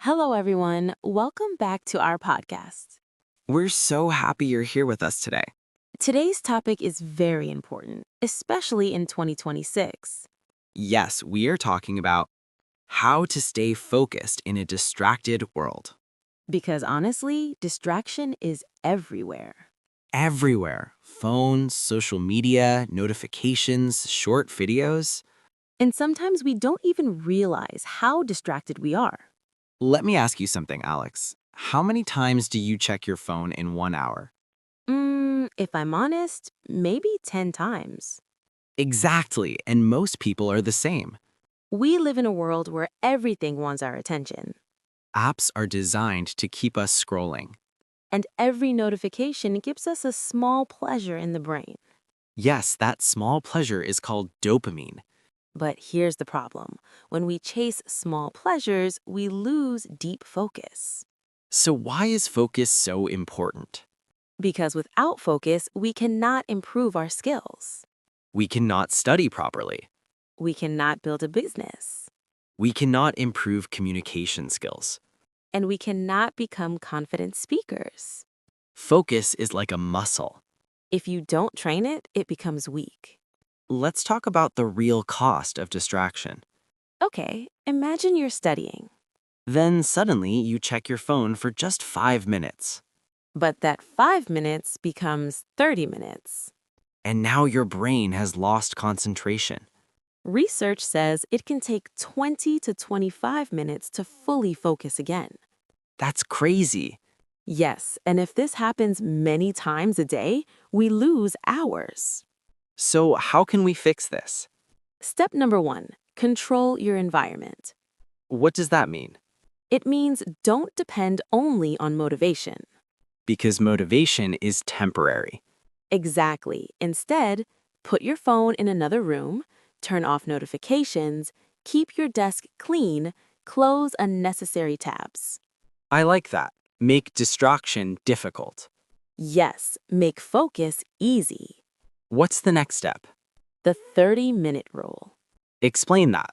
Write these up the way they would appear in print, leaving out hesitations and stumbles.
Hello, everyone. Welcome back to our podcast. We're so happy you're here with us today. Today's topic is very important, especially in 2026, Yes, we are talking about how to stay focused in a distracted world. because honestly, distraction is everywhere. Everywhere phones, social media, notifications, short videos. And sometimes we don't even realize how distracted we are. Let me ask you something, Alex. How many times do you check your phone in 1 hour? If I'm honest, maybe 10 times. Exactly, and most people are the same. We live in a world where everything wants our attention, Apps are designed to keep us scrolling. and every notification gives us a small pleasure in the brain. Yes, that small pleasure is called dopamine. But here's the problem. When we chase small pleasures, we lose deep focus. So why is focus so important? Because without focus, we cannot improve our skills. We cannot study properly. We cannot build a business. We cannot improve communication skills. And we cannot become confident speakers. Focus is like a muscle. If you don't train it, it becomes weak. Let's talk about the real cost of distraction. Okay, imagine you're studying, Then suddenly you check your phone for just 5 minutes. but that 5 minutes becomes 30 minutes. And now your brain has lost concentration. Research says it can take 20 to 25 minutes to fully focus again. That's crazy. Yes, and if this happens many times a day, we lose hours. So how can we fix this? Step number 1, control your environment. What does that mean? It means don't depend only on motivation. Because motivation is temporary. Exactly. Instead, put your phone in another room, turn off notifications, keep your desk clean, close unnecessary tabs. I like that. Make distraction difficult. Yes, make focus easy. What's the next step? The 30-minute rule. Explain that.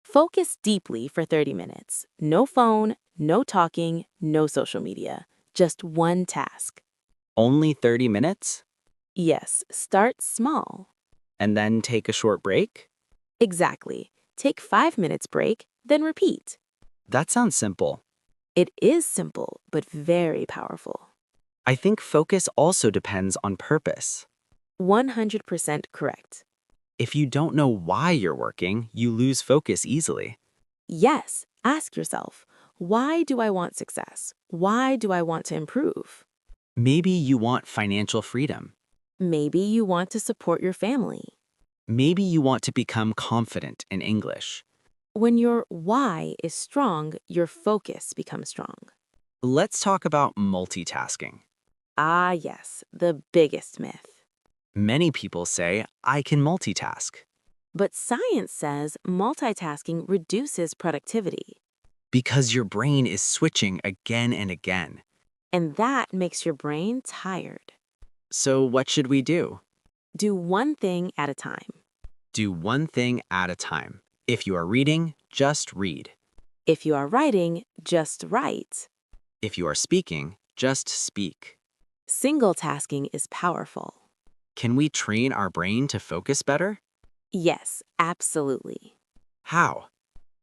Focus deeply for 30 minutes. No phone, no talking, no social media. Just one task. Only 30 minutes? Yes, start small. And then take a short break? Exactly. Take 5 minutes break, then repeat. That sounds simple. It is simple, but very powerful. I think focus also depends on purpose. 100% correct. If you don't know why you're working, you lose focus easily. Yes, ask yourself, why do I want success? Why do I want to improve? Maybe you want financial freedom. Maybe you want to support your family. Maybe you want to become confident in English. When your why is strong, your focus becomes strong. Let's talk about multitasking. Ah, yes, the biggest myth. Many people say, I can multitask. But science says multitasking reduces productivity, Because your brain is switching again and again. and that makes your brain tired. So what should we do? Do one thing at a time. Do one thing at a time. If you are reading, just read. If you are writing, just write. If you are speaking, just speak. Single tasking is powerful. Can we train our brain to focus better? Yes, absolutely. How?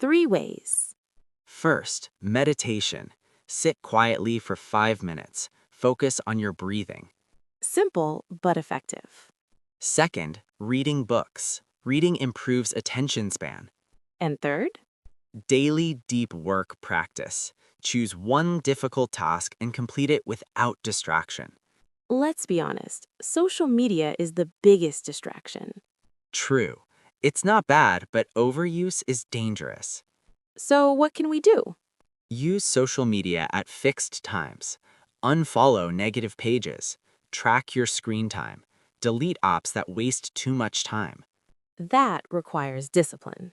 3 ways. First, meditation. Sit quietly for 5 minutes. Focus on your breathing. Simple but effective. Second, reading books. Reading improves attention span. And third, Daily deep work practice. Choose one difficult task and complete it without distraction. let's be honest, social media is the biggest distraction. True. It's not bad, but overuse is dangerous. So what can we do? Use social media at fixed times. Unfollow negative pages. Track your screen time. Delete apps that waste too much time. That requires discipline.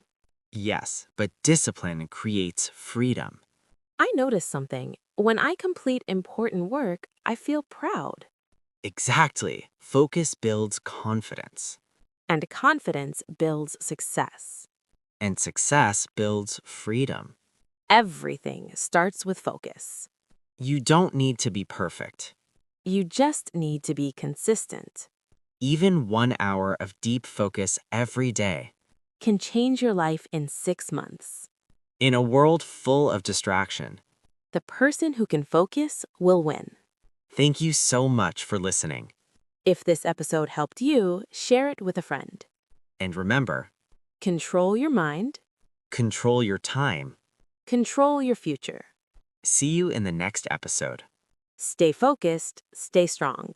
Yes, but discipline creates freedom. I notice something. When I complete important work, I feel proud. Exactly. Focus builds confidence. And confidence builds success. And success builds freedom. Everything starts with focus. You don't need to be perfect. You just need to be consistent. Even 1 hour of deep focus every day. Can change your life in 6 months. In a world full of distraction, The person who can focus will win. thank you so much for listening. If this episode helped you, share it with a friend. And remember, Control your mind. control your time. Control your future. See you in the next episode. Stay focused, stay strong.